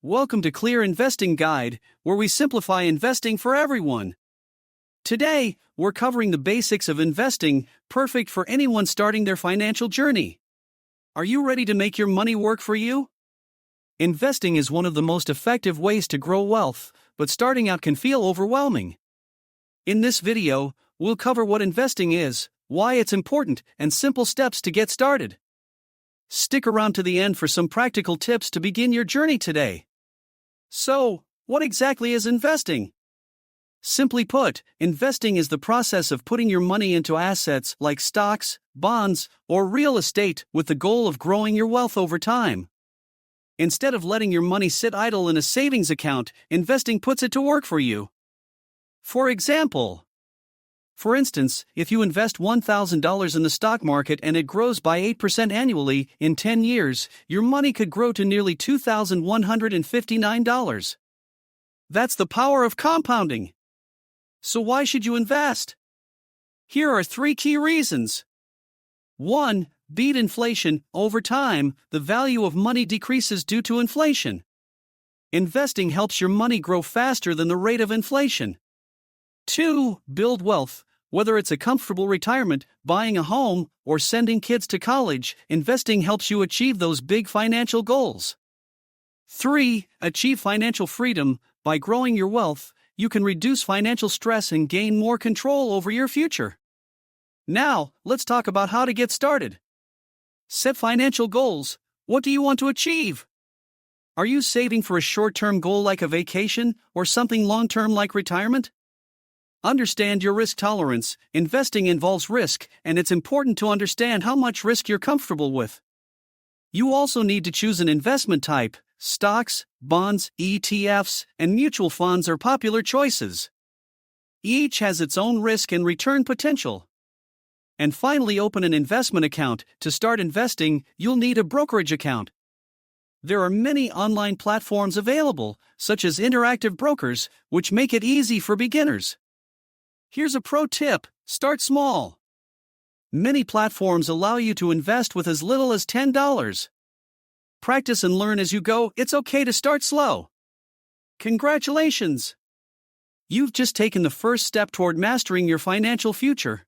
Welcome to Clear Investing Guide, where we simplify investing for everyone. Today, we're covering the basics of investing, perfect for anyone starting their financial journey. Are you ready to make your money work for you? Investing is one of the most effective ways to grow wealth, but starting out can feel overwhelming. In this video, we'll cover what investing is, why it's important, and simple steps to get started. Stick around to the end for some practical tips to begin your journey today. So, what exactly is investing? Simply put, investing is the process of putting your money into assets like stocks, bonds, or real estate with the goal of growing your wealth over time. Instead of letting your money sit idle in a savings account, investing puts it to work for you. For instance, if you invest $1,000 in the stock market and it grows by 8% annually, in 10 years, your money could grow to nearly $2,159. That's the power of compounding. So why should you invest? Here are 3 key reasons. 1. Beat inflation. Over time, the value of money decreases due to inflation. Investing helps your money grow faster than the rate of inflation. 2. Build wealth. Whether it's a comfortable retirement, buying a home, or sending kids to college, investing helps you achieve those big financial goals. 3. Achieve financial freedom. By growing your wealth, you can reduce financial stress and gain more control over your future. Now, let's talk about how to get started. Set financial goals. What do you want to achieve? Are you saving for a short-term goal like a vacation, or something long-term like retirement? Understand your risk tolerance. Investing involves risk, and it's important to understand how much risk you're comfortable with. You also need to choose an investment type. Stocks, bonds, ETFs, and mutual funds are popular choices. Each has its own risk and return potential. And finally, open an investment account. To start investing, you'll need a brokerage account. There are many online platforms available, such as Interactive Brokers, which make it easy for beginners. Here's a pro tip: start small. Many platforms allow you to invest with as little as $10. Practice and learn as you go. It's okay to start slow. Congratulations! You've just taken the first step toward mastering your financial future.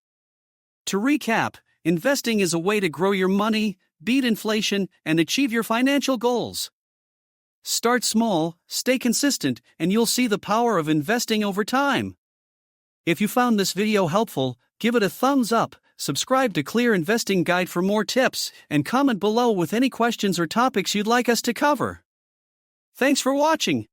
To recap, investing is a way to grow your money, beat inflation, and achieve your financial goals. Start small, stay consistent, and you'll see the power of investing over time. If you found this video helpful, give it a thumbs up, subscribe to Clear Investing Guide for more tips, and comment below with any questions or topics you'd like us to cover. Thanks for watching.